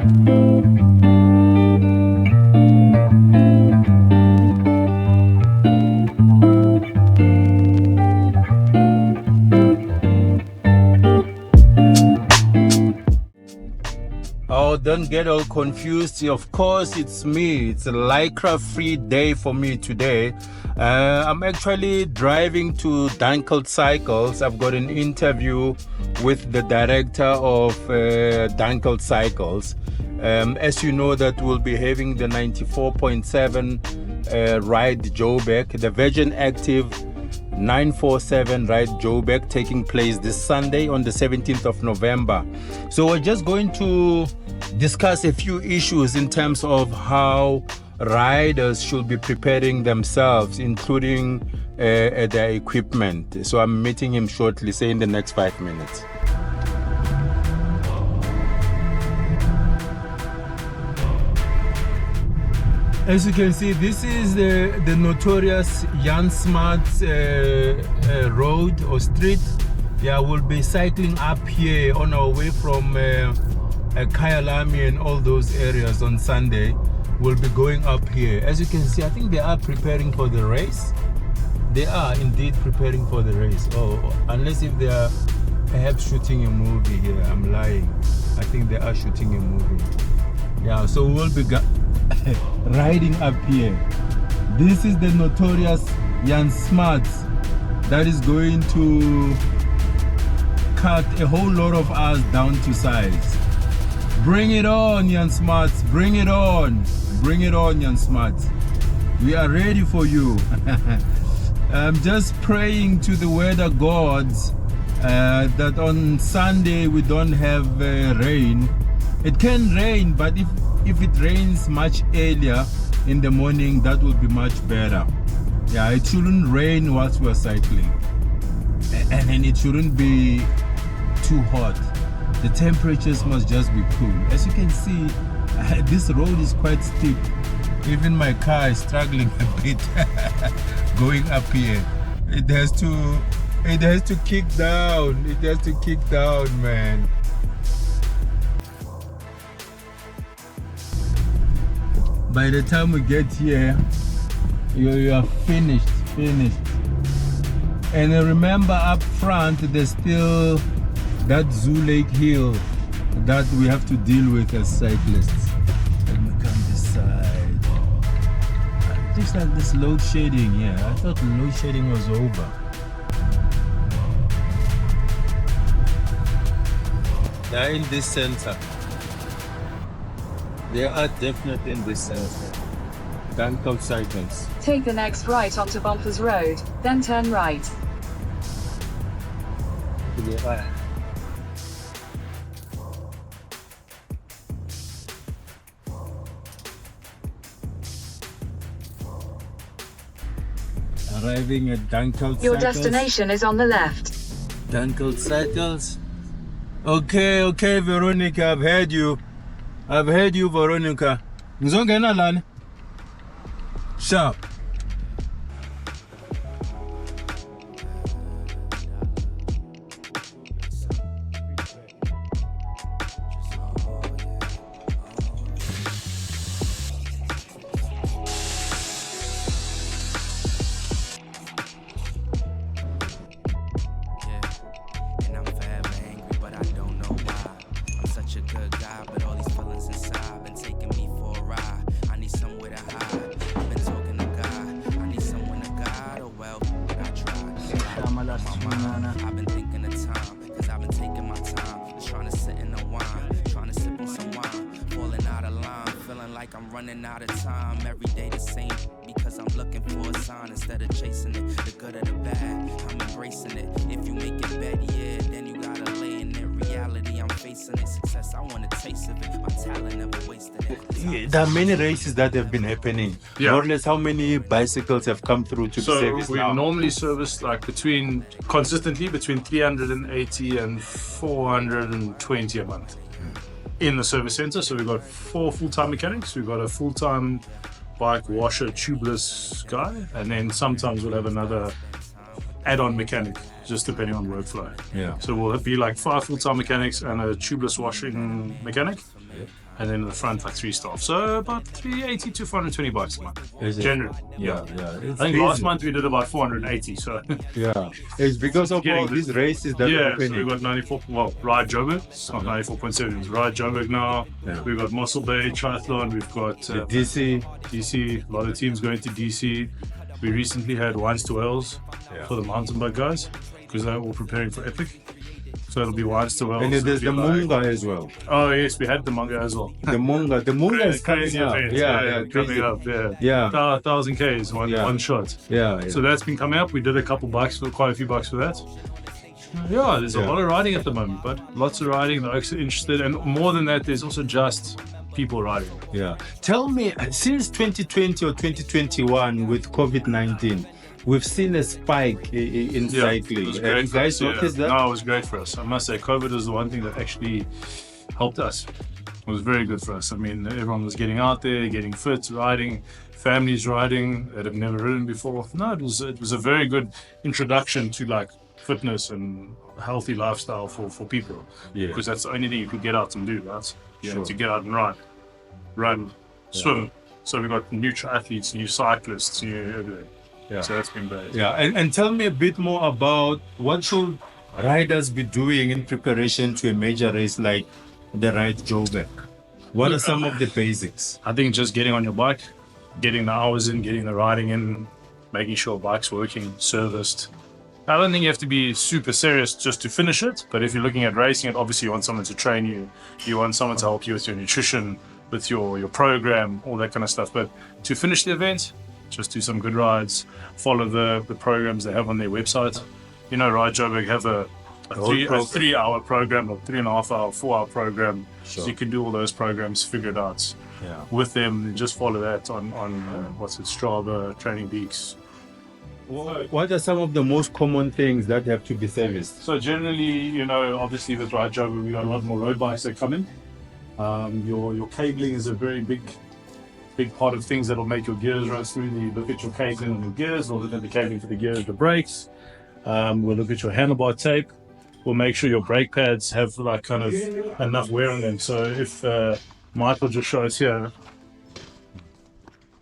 Oh, don't get all confused. Of course, it's me. It's a Lycra free day for me today. I'm actually driving to Dunkeld Cycles. I've got an interview with the director of Dunkeld Cycles. As you know, that we'll be having the 94.7 Ride Joburg, the Virgin Active 947 Ride Joburg, taking place this Sunday on the 17th of November. So we're just going to discuss a few issues in terms of how riders should be preparing themselves, including their equipment. So I'm meeting him shortly, say in the next 5 minutes. As you can see, this is the notorious Jan Smart's road or street. Yeah, we'll be cycling up here on our way from Kyalami and all those areas on Sunday. We'll be going up here. As you can see, I think they are preparing for the race. They are indeed preparing for the race. Oh, unless if they are perhaps shooting a movie here. I'm lying. I think they are shooting a movie. Yeah, so we'll be riding up here. This is the notorious Jan Smart that is going to cut a whole lot of us down to size. Bring it on, Jan Smart. Bring it on. Bring it on, Jan Smart. We are ready for you. I'm just praying to the weather gods that on Sunday we don't have rain. It can rain, but if it rains much earlier in the morning, that would be much better. Yeah, it shouldn't rain whilst we're cycling, and then it shouldn't be too hot. The temperatures must just be cool. As you can see, this road is quite steep. Even my car is struggling a bit going up here. It has to kick down. It has to kick down, man. By the time we get here, you are finished. And remember, up front there's still that Zoo Lake Hill that we have to deal with as cyclists. Let me come this side. It looks like this load shedding. Yeah, I thought load shedding was over. They're in this center. They are definitely in this center. Dunkeld Cycles. Take the next right onto Bumpers Road, then turn right. Yeah. Arriving at Dunkeld Cycles. Your destination is on the left. Dunkeld Cycles. Okay, Veronica, I've heard you, Veronica. Ngizongena lana. Sharp. I've been thinking of time, cause I've been taking my time, trying to sit in the wine, trying to sip on some wine, falling out of line, feeling like I'm running out of time, every day the same, because I'm looking for a sign instead of chasing it, the good or the bad, I'm embracing it, if you make it better, yeah, then you gotta lay in it, reality, I'm facing it, success, I want a taste of it, my talent never wasted it. There are many races that have been happening. Yeah. More or less, how many bicycles have come through to So service we now? normally service like consistently between 380 and 420 a month in the service center. So we've got 4 full-time mechanics. We've got a full-time bike washer, tubeless guy, and then sometimes we'll have another add-on mechanic, just depending on workflow. Yeah. So we'll be like 5 full-time mechanics and a tubeless washing mechanic. And then in the front, like 3 staff. So about 380 to 420 bucks a month. Is it? Generally. Yeah. I think last month we did about 480. So Yeah. It's because of all these races that are so happening. we've got 94. Well, Ride Joburg. It's not 94.7. It's Ride Joburg now. Yeah. We've got Mossel Bay Triathlon. We've got DC. DC. A lot of teams going to DC. We recently had Wines to Wales for the mountain bike guys because they're all preparing for Epic. So it'll be Wines to Wales. And there's the Munga as well. Oh yes, we had the Munga as well. The Munga is coming Crazy up. event. Yeah, coming up. Yeah. 1,000 Ks, one shot. Yeah. So that's been coming up. We did a couple bikes for quite a few bucks for that. Yeah, there's a lot of riding at the moment, but lots of riding. The oaks are interested, and more than that, there's also just people riding. Yeah. Tell me, since 2020 or 2021 with COVID-19, we've seen a spike in cycling. Have you guys noticed that? No, it was great for us. I must say, COVID was the one thing that actually helped us. It was very good for us. I mean, everyone was getting out there, getting fit, riding, families riding that have never ridden before. No, it was a very good introduction to like fitness and healthy lifestyle for people. Yeah. Because that's the only thing you can get out and do, right? Sure. To get out and run, swim. So we've got new triathletes, new cyclists, new everything. Yeah. So that's been great. Yeah, and tell me a bit more about what should riders be doing in preparation to a major race like the Ride Joburg? What are some of the basics? I think just getting on your bike, getting the hours in, getting the riding in, making sure bike's working, serviced. I don't think you have to be super serious just to finish it, but if you're looking at racing it, obviously you want someone to train you, you want someone to help you with your nutrition, with your program, all that kind of stuff. But to finish the event, just do some good rides, follow the programs they have on their website. You know, Ride Joburg have a 3-hour program, or 3.5 hour, 4-hour program. Sure. So you can do all those programs, figure it out with them, and just follow that on Strava, Training Peaks. What are some of the most common things that have to be serviced? So generally, you know, obviously with Ride Joburg, we got a lot more road bikes that come in. Your cabling is a very big part of things that'll make your gears run smoothly. You look at your cabling on your gears, we'll look at the cabling for the gears, the brakes. We'll look at your handlebar tape. We'll make sure your brake pads have like kind of enough wear on them. So if Michael just shows here,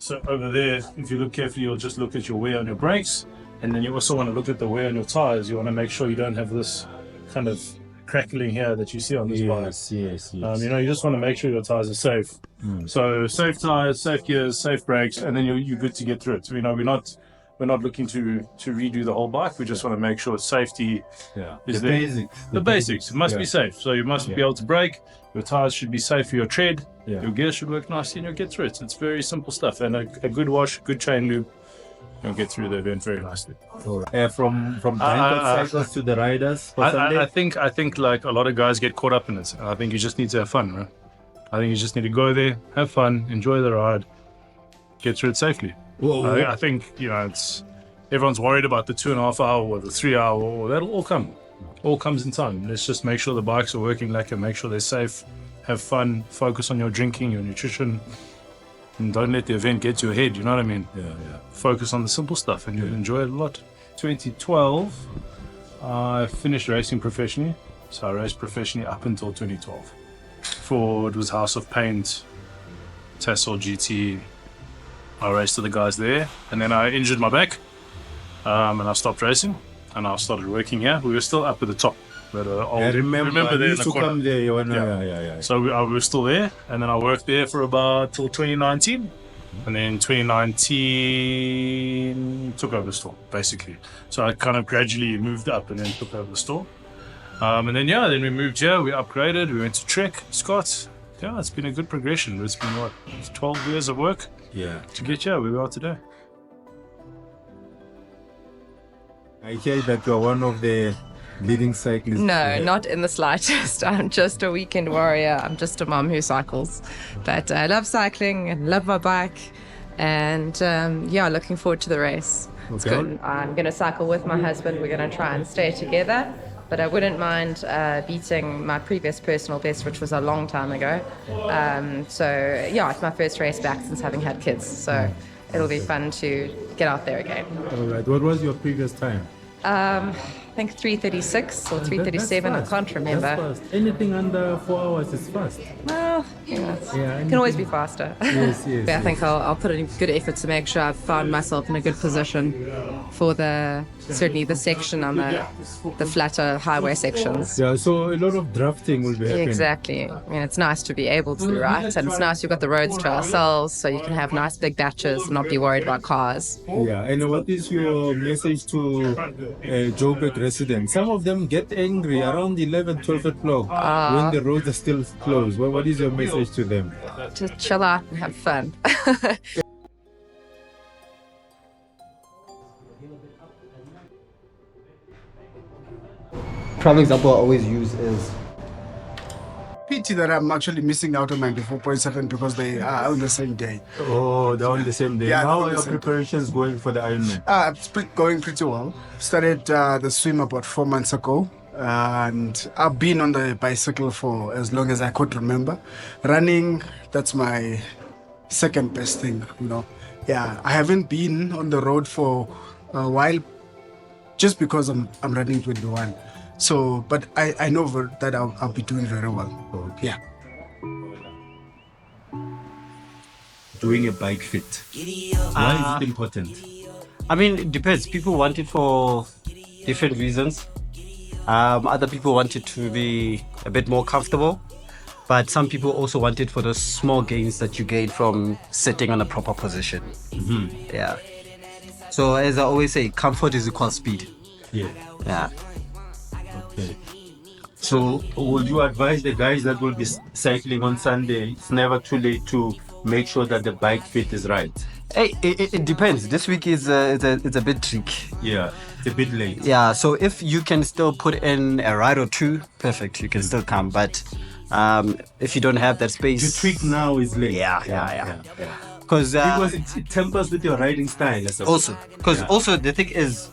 so over there, if you look carefully, you'll just look at your wear on your brakes, and then you also want to look at the wear on your tires. You want to make sure you don't have this kind of crackling here that you see on this bike. Yes. You know, you just want to make sure your tires are safe. So safe tires, safe gears, safe brakes, and then you're good to get through it. So, you know, we're not looking to redo the whole bike. We just want to make sure safety is there. Basics. The basics. It must be safe. So you must be able to brake. Your tires should be safe for your tread. Your gears should work nicely, and you'll get through it. It's very simple stuff. And a good wash, good chain lube, you'll get through the event very nicely. From Dunkeld Cycles to the riders for Sunday? I think like a lot of guys get caught up in it. I think you just need to have fun, right? I think you just need to go there, have fun, enjoy the ride, get through it safely. I think, you know, everyone's worried about the 2.5 hour or the 3 hour, or that'll all come. All comes in time. Let's just make sure the bikes are working like and make sure they're safe, have fun, focus on your drinking, your nutrition, and don't let the event get to your head, you know what I mean? Focus on the simple stuff and you'll enjoy it a lot. 2012, I finished racing professionally. So I raced professionally up until 2012. It was House of Paint, Tassel GT. I raced with the guys there, and then I injured my back, and I stopped racing, and I started working here. We were still up at the top. But I remember there used to come there. So we were still there, and then I worked there for about till 2019, and then 2019 took over the store basically. So I kind of gradually moved up and then took over the store, and then then we moved here. We upgraded. We went to Trek, Scott. Yeah, it's been a good progression. It's been 12 years of work. To get here where we are today. I hear that you're one of the leading cyclists. No, not in the slightest. I'm just a weekend warrior. I'm just a mom who cycles. But I love cycling and love my bike. And looking forward to the race. It's good. I'm going to cycle with my husband. We're going to try and stay together. But I wouldn't mind beating my previous personal best, which was a long time ago. It's my first race back since having had kids. So it'll be fun to get out there again. All right. What was your previous time? I think 3:36 or That's 3:37. I fast. can't remember. That's fast. Anything under 4 hours is fast. Well, it can always be faster. Yes, yes. But I think I'll put in good effort to make sure I've found myself in a good position for certainly the section on the flatter highway sections. Yeah, so a lot of drafting will be happening. Exactly. I mean, it's nice to be able to, right? And it's nice you've got the roads to ourselves, so you can have nice big batches and not be worried about cars. Yeah, and what is your message to Joburg residents? Some of them get angry around 11, 12 o'clock when the roads are still closed. What is your message to them? Just chill out and have fun. Prime example I always use is Pity that I'm actually missing out on 94.7 because they are on the same day. Oh, they're on the same day. Yeah, How they're on are the your same day. preparations going for the Ironman? It's going pretty well. Started the swim about 4 months ago. And I've been on the bicycle for as long as I could remember. Running, that's my second best thing, Yeah, I haven't been on the road for a while just because I'm running 21. So, but I know that I'll be doing very well. Okay. Yeah. Doing a bike fit. Why is it important? I mean, it depends. People want it for different reasons. Other people want it to be a bit more comfortable, but some people also want it for the small gains that you gain from sitting on a proper position. Mm-hmm. Yeah. So as I always say, comfort is equal speed. Yeah. Yeah. Okay. So, would you advise the guys that will be cycling on Sunday, it's never too late to make sure that the bike fit is right? Hey, it depends. This week is it's a bit tricky. Yeah, it's a bit late. Yeah, so if you can still put in a ride or two, perfect. You can still come. But if you don't have that space, To tweak now is late. Yeah. Because it tempers with your riding style. I suppose. also the thing is,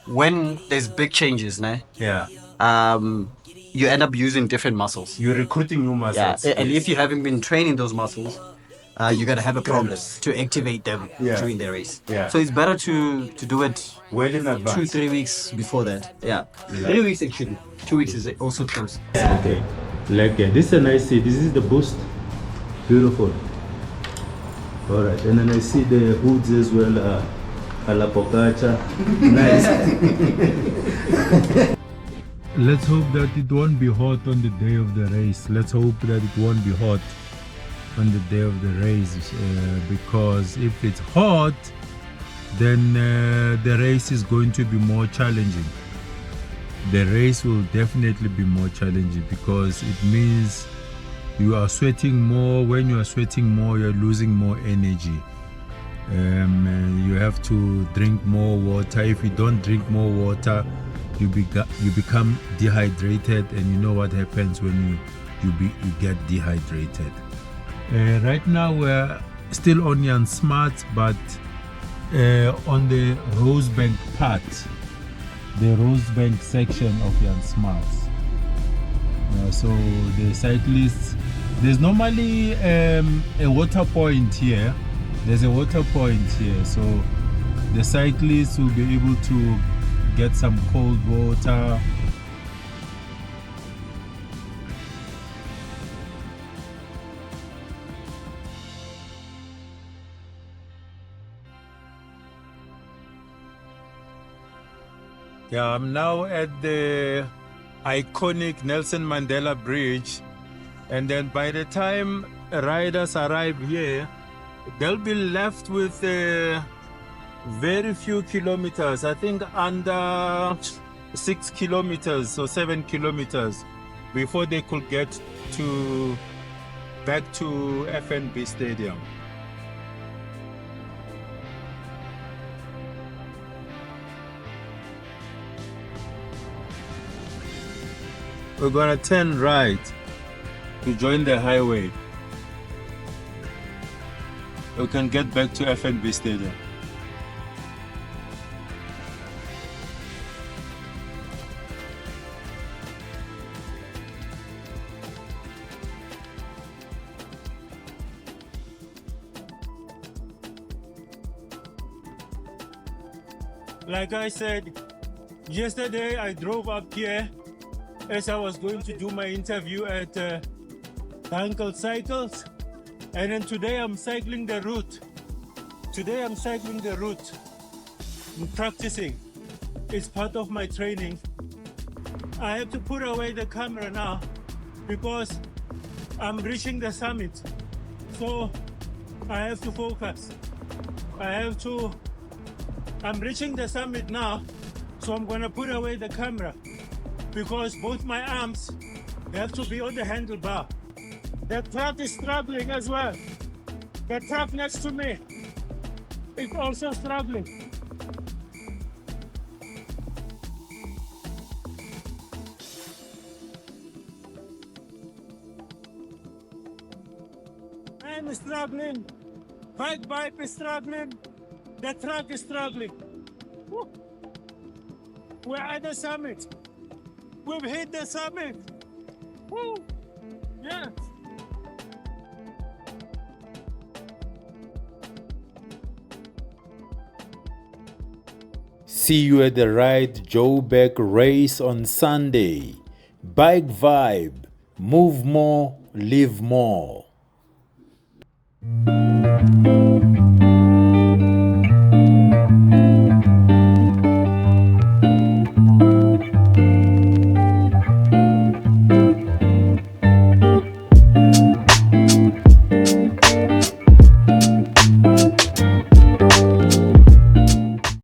when there's big changes, Yeah. you end up using different muscles. You're recruiting new muscles. Yeah, and if you haven't been training those muscles, you're gonna have a problem to activate them during the race. Yeah. So it's better to do it Well in advance. 2-3 weeks before that. Yeah. 3 weeks actually. 2 weeks is also close. Okay. This is a nice seat. This is the boost. Beautiful. All right. And then I see the hoods as well. A la Pocaccia. Nice. Let's hope that it won't be hot on the day of the race. Let's hope that it won't be hot on the day of the race, because if it's hot, then the race is going to be more challenging. The race will definitely be more challenging because it means you are sweating more. When you are sweating more, you're losing more energy. You have to drink more water. If you don't drink more water, you become dehydrated, and you know what happens when you get dehydrated. Right now we're still on Jan Smart, but on the Rosebank part, the Rosebank section of Jan Smart. So the cyclists, there's normally a water point here. There's a water point here, so the cyclists will be able to get some cold water. Yeah, I'm now at the iconic Nelson Mandela Bridge, and then by the time riders arrive here, they'll be left with very few kilometers. I think under 6 kilometers or 7 kilometers before they could get back to FNB Stadium. We're gonna turn right to join the highway. We can get back to FNB Stadium. Like I said, Yesterday I drove up here as I was going to do my interview at Dunkeld Cycles, and then today I'm cycling the route. I'm practicing. It's part of my training. I have to put away the camera now because I'm reaching the summit. So I have to focus. I'm reaching the summit now, so I'm gonna put away the camera because both my arms have to be on the handlebar. The truck is struggling as well. The truck next to me is also struggling. I'm struggling. Bikevibe is struggling. The truck is struggling. Woo. We're at the summit. We've hit the summit. Woo. Yeah. See you at the Ride Joburg race on Sunday. Bikevibe. Move more, live more.